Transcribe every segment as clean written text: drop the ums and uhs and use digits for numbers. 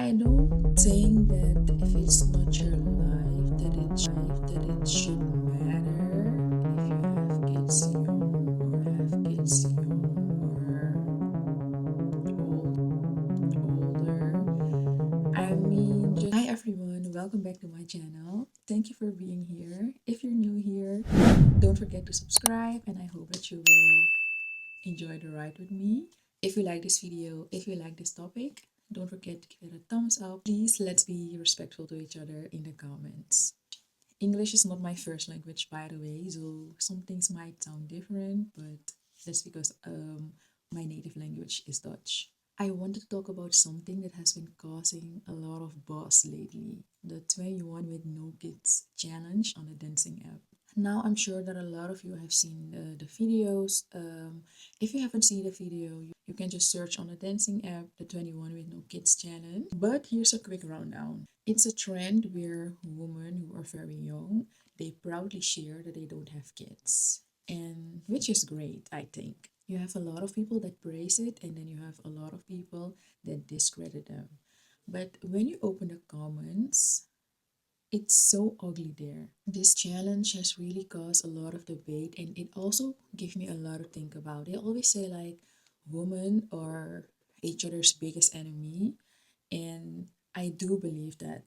I don't think that if it's not your life, that it should matter if you have kids young or have kids young or older. I mean, just hi everyone, welcome back to my channel. Thank you for being here. If you're new here, don't forget to subscribe, and I hope that you will enjoy the ride with me. If you like this video, if you like this topic, don't forget to give it a thumbs up. Please, let's be respectful to each other in the comments. English is not my first language, by the way, so some things might sound different, but that's because my native language is Dutch. I wanted to talk about something that has been causing a lot of buzz lately, the 21 with no kids challenge on the dancing app. Now I'm sure that a lot of you have seen the videos. If you haven't seen the video, you can just search on the dancing app, the 21 with no kids challenge. But here's a quick rundown. It's a trend where women who are very young, they proudly share that they don't have kids. And which is great, I think. You have a lot of people that praise it, and then you have a lot of people that discredit them. But when you open the comments, it's so ugly there. This challenge has really caused a lot of debate, and it also gave me a lot to think about. They always say like women are each other's biggest enemy, and I do believe that.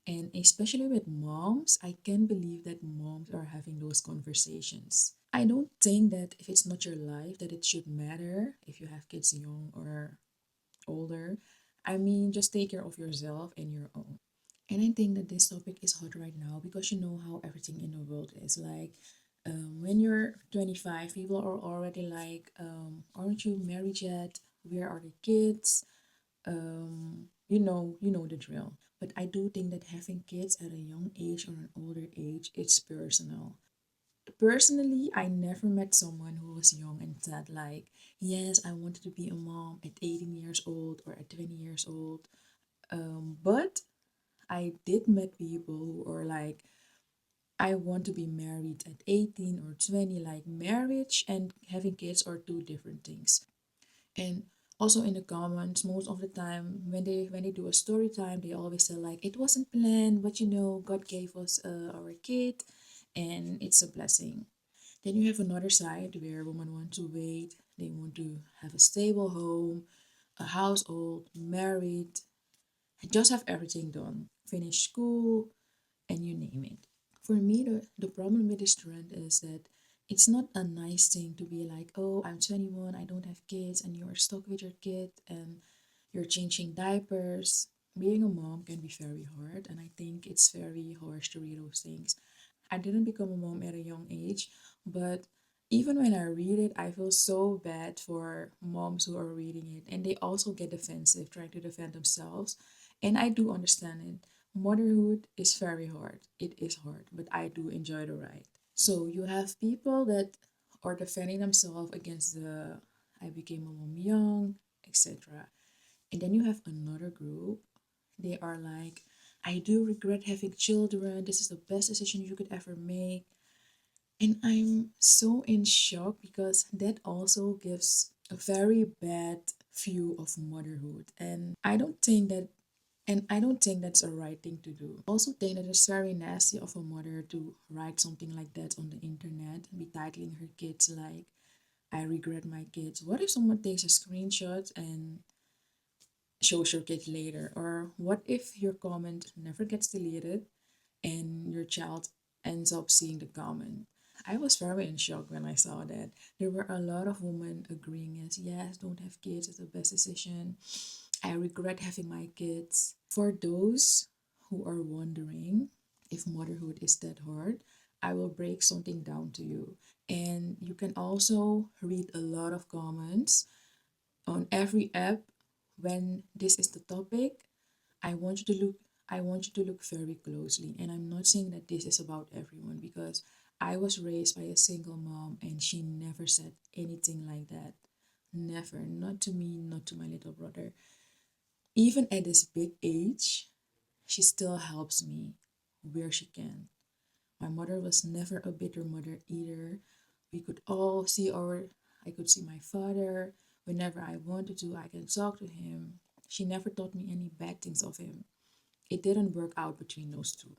And especially with moms, I can't believe that moms are having those conversations. I don't think that if it's not your life that it should matter if you have kids young or older. I mean, just take care of yourself and your own. And I think that this topic is hot right now because you know how everything in the world is. Like, when you're 25, people are already like, aren't you married yet? Where are the kids? You know the drill. But I do think that having kids at a young age or an older age, it's personal. Personally, I never met someone who was young and said like, yes, I wanted to be a mom at 18 years old or at 20 years old. But I did met people who are like, I want to be married at 18 or 20. Like, marriage and having kids are two different things. And also in the comments, most of the time when they do a story time, they always say like, it wasn't planned, but you know, God gave us our kid, and it's a blessing. Then you have another side where women want to wait. They want to have a stable home, a household, married, just have everything done, finish school, and you name it. For me, the problem with this trend is that it's not a nice thing to be like, oh, I'm 21, I don't have kids, and you're stuck with your kid and you're changing diapers. Being a mom can be very hard, and I think it's very harsh to read those things. I didn't become a mom at a young age, but even when I read it, I feel so bad for moms who are reading it, and they also get defensive, trying to defend themselves. And I do understand it. Motherhood is very hard. It is hard, but I do enjoy the ride. So you have people that are defending themselves against the I became a mom young, etc. And then you have another group. They are like, I do regret having children. This is the best decision you could ever make. And I'm so in shock because that also gives a very bad view of motherhood. And I don't think that's a right thing to do. I also think that it's very nasty of a mother to write something like that on the internet, be titling her kids like, I regret my kids. What if someone takes a screenshot and shows your kid later? Or what if your comment never gets deleted and your child ends up seeing the comment? I was very in shock when I saw that. There were a lot of women agreeing as yes, don't have kids, it's the best decision. I regret having my kids. For those who are wondering if motherhood is that hard, I will break something down to you. And you can also read a lot of comments on every app when this is the topic. I want you to look I want you to look very closely. And I'm not saying that this is about everyone because I was raised by a single mom and she never said anything like that. Never. Not to me, not to my little brother. Even at this big age, she still helps me where she can. My mother was never a bitter mother either. We could all see I could see my father whenever I wanted to. I can talk to him. She never taught me any bad things of him. It didn't work out between those two.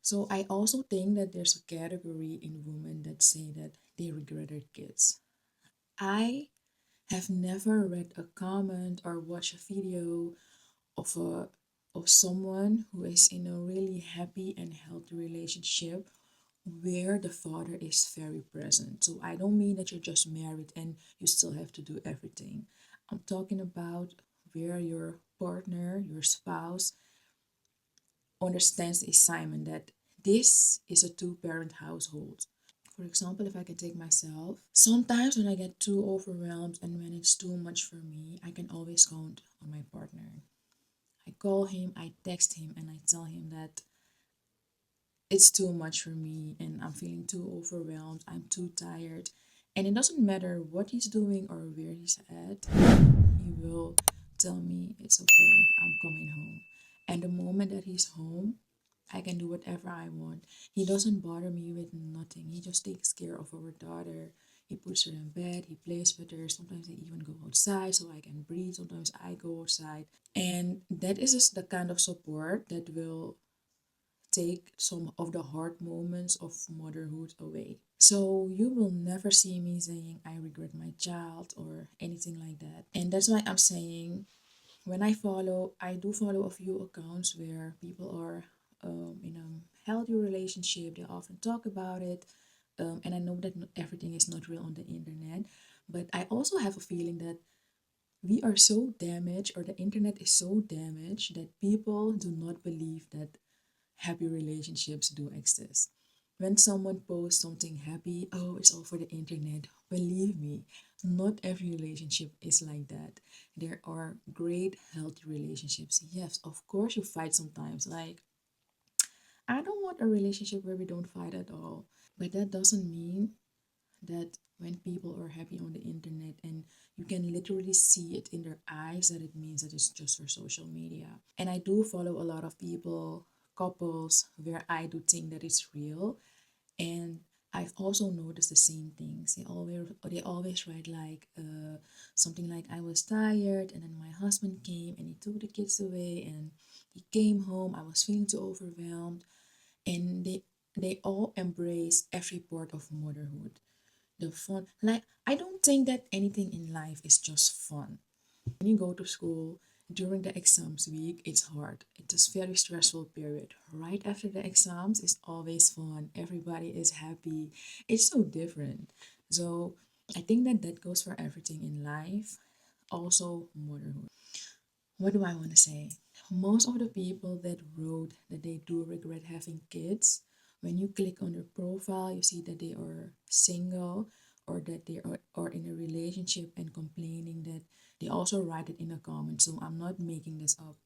So I also think that there's a category in women that say that they regret their kids. I have never read a comment or watched a video of a of someone who is in a really happy and healthy relationship where the father is very present. So I don't mean that you're just married and you still have to do everything. I'm talking about where your partner, your spouse, understands the assignment that this is a two-parent household. For example, if I can take myself, sometimes when I get too overwhelmed and when it's too much for me, I can always count on my partner. I call him, I text him, and I tell him that it's too much for me and I'm feeling too overwhelmed, I'm too tired. And it doesn't matter what he's doing or where he's at, he will tell me it's okay, I'm coming home. And the moment that he's home, I can do whatever I want. He doesn't bother me with nothing. He just takes care of our daughter. He puts her in bed, he plays with her. Sometimes they even go outside so I can breathe. Sometimes I go outside. And that is just the kind of support that will take some of the hard moments of motherhood away. So you will never see me saying I regret my child or anything like that. And that's why I'm saying when I do follow a few accounts where people are in a healthy relationship. They often talk about it. And I know that everything is not real on the internet. But I also have a feeling that we are so damaged, or the internet is so damaged, that people do not believe that happy relationships do exist. When someone posts something happy, oh, it's all for the internet. Believe me, not every relationship is like that. There are great, healthy relationships. Yes, of course, you fight sometimes. Like, I don't want a relationship where we don't fight at all. But that doesn't mean that when people are happy on the internet and you can literally see it in their eyes, that it means that it's just for social media. And I do follow a lot of people, couples, where I do think that it's real. And I've also noticed the same things. They always write like something like I was tired and then my husband came and he took the kids away and he came home. I was feeling too overwhelmed, and they all embrace every part of motherhood. The fun, like, I don't think that anything in life is just fun. When you go to school during the exams week, it's hard. It's a very stressful period. Right after the exams, it's always fun. Everybody is happy. It's so different. So I think that that goes for everything in life, also motherhood. What do I want to say? Most of the people that wrote that they do regret having kids, when you click on their profile, you see that they are single or that they are in a relationship and complaining that they also write it in a comment. So I'm not making this up.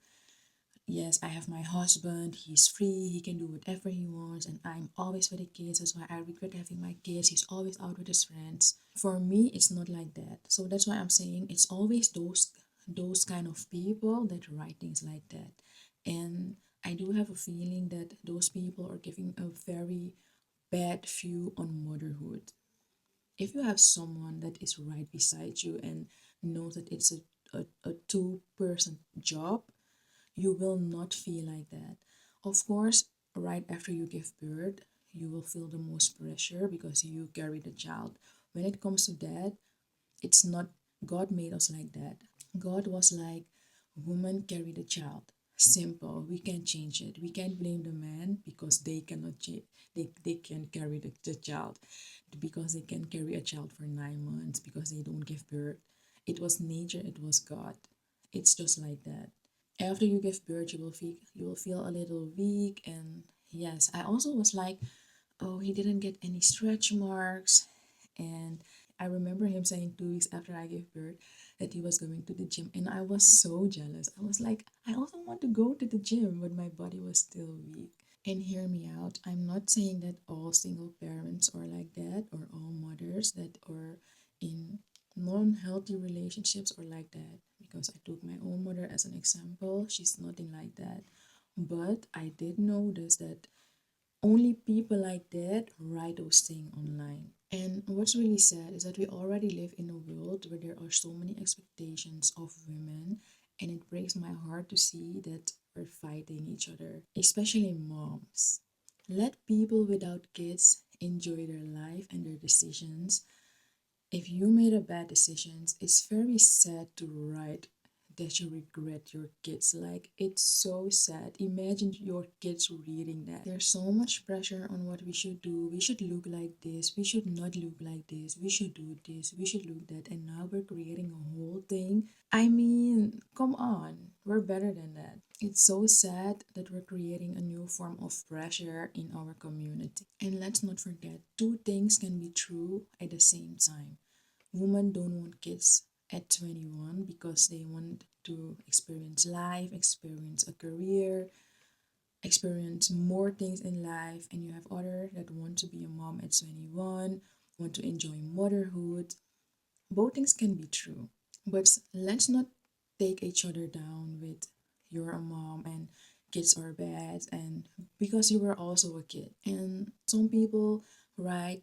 Yes, I have my husband, he's free, he can do whatever he wants, and I'm always with the kids. That's why I regret having my kids. He's always out with his friends. For me, it's not like that. So that's why I'm saying it's always those kind of people that write things like that. And I do have a feeling that those people are giving a very bad view on motherhood. If you have someone that is right beside you and knows that it's a two-person job, you will not feel like that. Of course, right after you give birth, you will feel the most pressure because you carry the child. When it comes to that, it's not, God made us like that. God was like, woman carry the child. Simple. We can't change it. We can't blame the man because they cannot change. They can carry the child because they can carry a child for 9 months because they don't give birth. It was nature. It was God. It's just like that. After you give birth, you will feel a little weak. And yes, I also was like, oh, he didn't get any stretch marks. And I remember him saying 2 weeks after I gave birth that he was going to the gym, and I was so jealous. I was like, I also want to go to the gym, but my body was still weak. And hear me out, I'm not saying that all single parents are like that or all mothers that are in non-healthy relationships are like that, because I took my own mother as an example. She's nothing like that. But I did notice that only people like that write those things online. And what's really sad is that we already live in a world where there are so many expectations of women, And it breaks my heart to see that we're fighting each other, especially moms. Let people without kids enjoy their life and their decisions. If you made a bad decisions, it's very sad to write that you regret your kids. Like, it's so sad. Imagine your kids reading that. There's so much pressure on what we should do. We should look like this. We should not look like this. We should do this. We should look that. And now we're creating a whole thing. I mean, come on. We're better than that. It's so sad that we're creating a new form of pressure in our community. And let's not forget, two things can be true at the same time. Women don't want kids at 21 because they want to experience life, experience a career, experience more things in life. And you have others that want to be a mom at 21, want to enjoy motherhood. Both things can be true. But let's not take each other down with you're a mom and kids are bad and because you were also a kid. And some people write,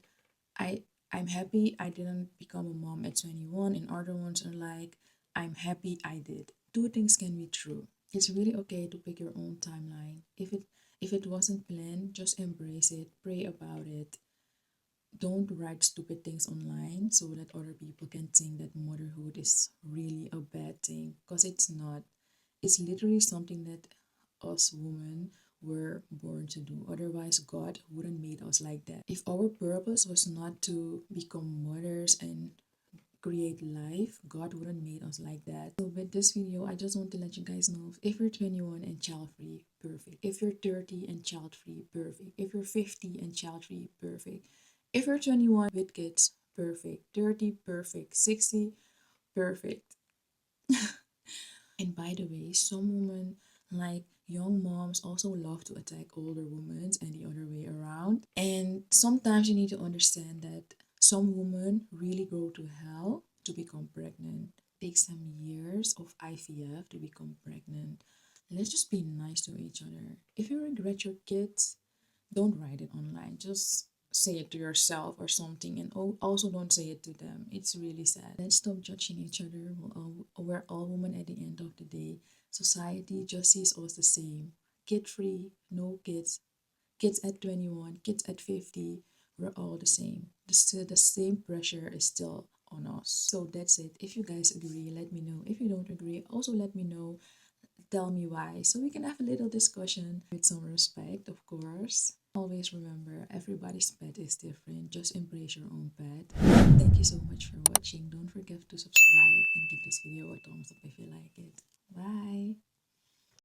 I I'm happy I didn't become a mom at 21, and other ones are like, I'm happy I did. Two things can be true. It's really okay to pick your own timeline. If it wasn't planned, just embrace it, pray about it. Don't write stupid things online so that other people can think that motherhood is really a bad thing, because it's not. It's literally something that us women were born to do. Otherwise, God wouldn't made us like that. If our purpose was not to become mothers and create life, God wouldn't made us like that. So with this video, I just want to let you guys know, if you're 21 and child free, perfect. If you're 30 and child free, perfect. If you're 50 and child free, perfect. If you're 21 with kids, perfect. 30, perfect. 60, perfect. And by the way, some women, like young moms, also love to attack older women and the other way around. And sometimes you need to understand that some women really go to hell to become pregnant. Takes some years of IVF to become pregnant. Let's just be nice to each other. If you regret your kids, don't write it online. Just say it to yourself or something, and also don't say it to them. It's really sad. Let's stop judging each other. We're all women at the end of the day. Society just sees us the same. Kid free, no kids. Kids at 21, kids at 50, we're all the same. The same pressure is still on us. So that's it. If you guys agree, let me know. If you don't agree, also let me know. Tell me why, so we can have a little discussion with some respect, of course. Always remember, everybody's pet is different. Just embrace your own pet. Thank you so much for watching. Don't forget to subscribe and give this video a thumbs up if you like it. Bye.